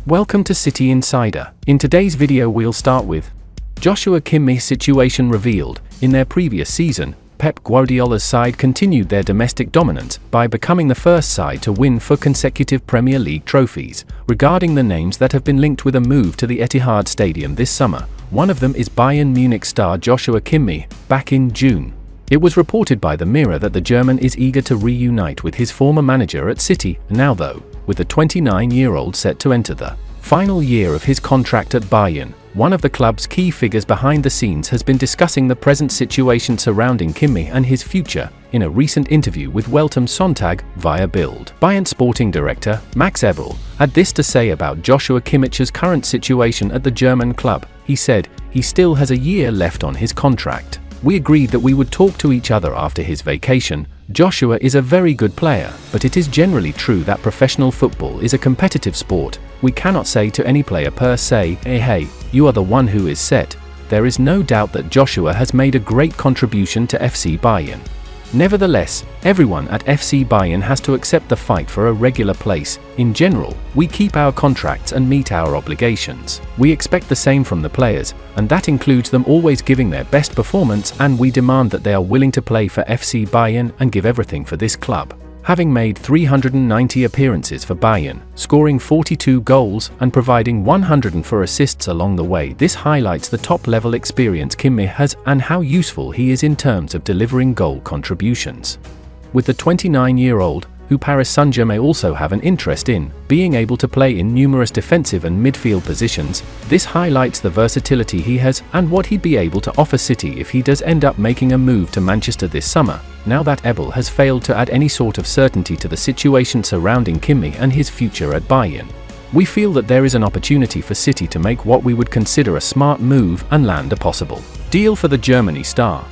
Welcome to City Insider. In today's video we'll start with Joao Kimmich situation revealed. In their previous season, Pep Guardiola's side continued their domestic dominance by becoming the first side to win 4 consecutive Premier League trophies. Regarding the names that have been linked with a move to the Etihad Stadium this summer, one of them is Bayern Munich star Joao Kimmich. Back in June, it was reported by the Mirror that the German is eager to reunite with his former manager at City. Now though, with the 29-year-old set to enter the final year of his contract at Bayern, one of the club's key figures behind the scenes has been discussing the present situation surrounding Kimmich and his future. In a recent interview with Welt'em Sonntag via Bild, Bayern sporting director Max Eberl had this to say about Joao Kimmich's current situation at the German club. He said, "He still has a year left on his contract. We agreed that we would talk to each other after his vacation. Joao is a very good player, but it is generally true that professional football is a competitive sport. We cannot say to any player per se, hey, you are the one who is set." There is no doubt that Joao has made a great contribution to FC Bayern. Nevertheless, everyone at FC Bayern has to accept the fight for a regular place. In general, we keep our contracts and meet our obligations. We expect the same from the players, and that includes them always giving their best performance, and we demand that they are willing to play for FC Bayern and give everything for this club. Having made 390 appearances for Bayern, scoring 42 goals and providing 104 assists along the way, this highlights the top-level experience Kimmich has and how useful he is in terms of delivering goal contributions. With the 29-year-old, who Paris Saint-Germain also have an interest in, being able to play in numerous defensive and midfield positions, this highlights the versatility he has and what he'd be able to offer City if he does end up making a move to Manchester this summer. Now that Eberl has failed to add any sort of certainty to the situation surrounding Kimmich and his future at Bayern, we feel that there is an opportunity for City to make what we would consider a smart move and land a possible deal for the Germany star.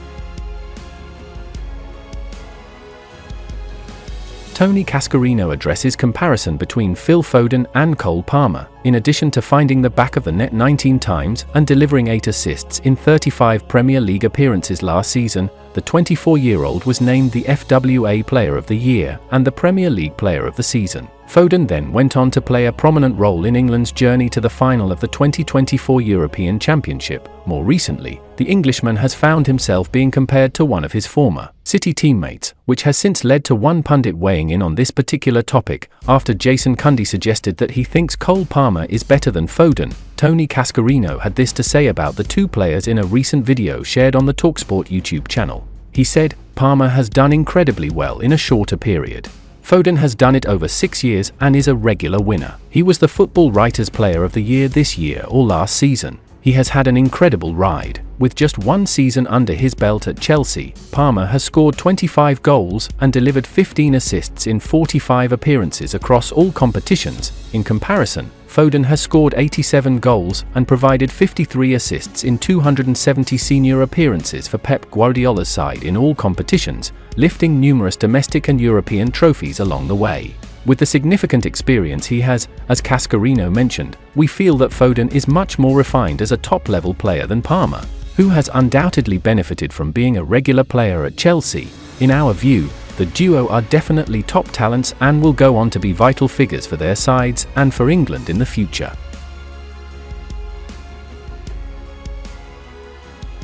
Tony Cascarino addresses comparison between Phil Foden and Cole Palmer. In addition to finding the back of the net 19 times and delivering 8 assists in 35 Premier League appearances last season, the 24-year-old was named the FWA Player of the Year and the Premier League Player of the Season. Foden then went on to play a prominent role in England's journey to the final of the 2024 European Championship. More recently, the Englishman has found himself being compared to one of his former City teammates, which has since led to one pundit weighing in on this particular topic. After Jason Cundy suggested that he thinks Cole Palmer is better than Foden, Tony Cascarino had this to say about the two players in a recent video shared on the TalkSport YouTube channel. He said, "Palmer has done incredibly well in a shorter period. Foden has done it over 6 years and is a regular winner. He was the Football Writers' Player of the Year this year or last season. He has had an incredible ride. With just 1 season under his belt at Chelsea, Palmer has scored 25 goals and delivered 15 assists in 45 appearances across all competitions. In comparison, Foden has scored 87 goals and provided 53 assists in 270 senior appearances for Pep Guardiola's side in all competitions, lifting numerous domestic and European trophies along the way. With the significant experience he has, as Cascarino mentioned, we feel that Foden is much more refined as a top-level player than Palmer, who has undoubtedly benefited from being a regular player at Chelsea. In our view, the duo are definitely top talents and will go on to be vital figures for their sides and for England in the future."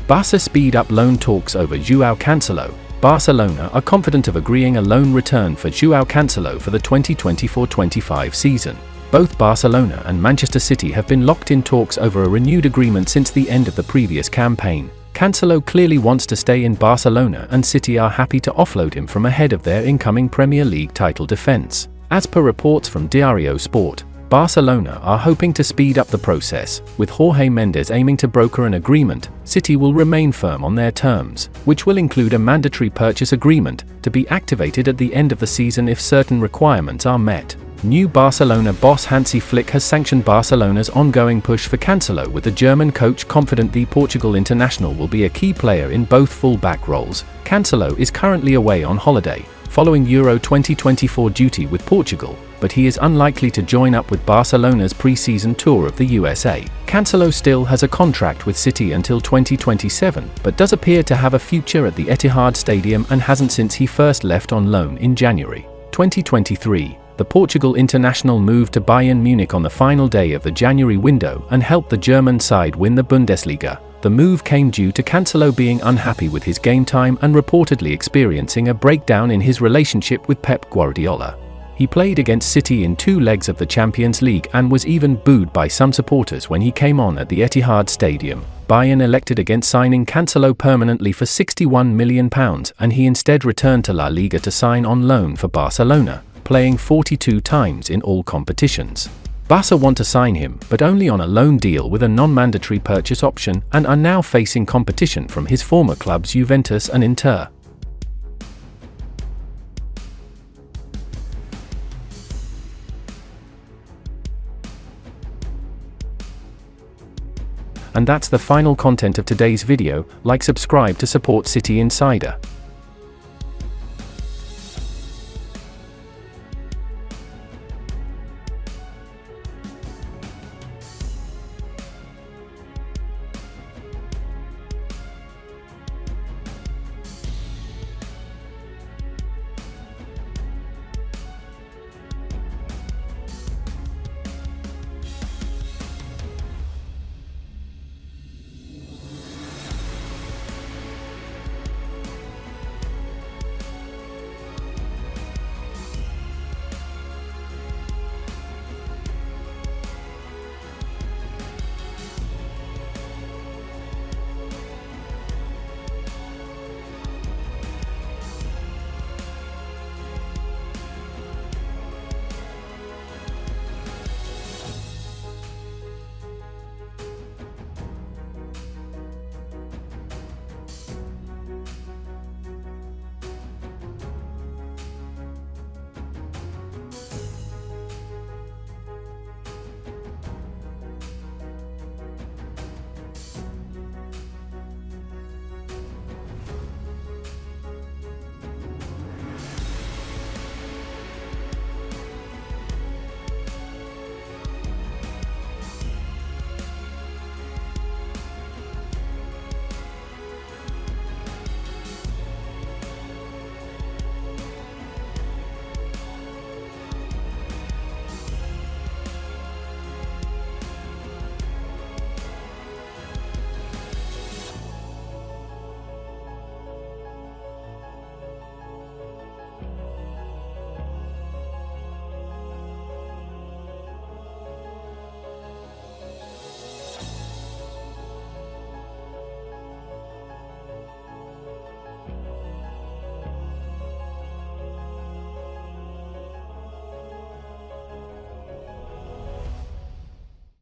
Barca speed up loan talks over Joao Cancelo. Barcelona are confident of agreeing a loan return for Joao Cancelo for the 2024-25 season. Both Barcelona and Manchester City have been locked in talks over a renewed agreement since the end of the previous campaign. Cancelo clearly wants to stay in Barcelona and City are happy to offload him from ahead of their incoming Premier League title defense. As per reports from Diario Sport, Barcelona are hoping to speed up the process, with Jorge Mendes aiming to broker an agreement. City will remain firm on their terms, which will include a mandatory purchase agreement to be activated at the end of the season if certain requirements are met. New Barcelona boss Hansi Flick has sanctioned Barcelona's ongoing push for Cancelo, with the German coach confident the Portugal international will be a key player in both full-back roles. Cancelo is currently away on holiday, following Euro 2024 duty with Portugal, but he is unlikely to join up with Barcelona's pre-season tour of the USA. Cancelo still has a contract with City until 2027, but does appear to have a future at the Etihad Stadium and hasn't since he first left on loan in January 2023. The Portugal international moved to Bayern Munich on the final day of the January window and helped the German side win the Bundesliga. The move came due to Cancelo being unhappy with his game time and reportedly experiencing a breakdown in his relationship with Pep Guardiola. He played against City in 2 legs of the Champions League and was even booed by some supporters when he came on at the Etihad Stadium. Bayern elected against signing Cancelo permanently for £61 million, and he instead returned to La Liga to sign on loan for Barcelona, playing 42 times in all competitions. Barca want to sign him, but only on a loan deal with a non-mandatory purchase option, and are now facing competition from his former clubs Juventus and Inter. And that's the final content of today's video. Like, subscribe to support City Insider.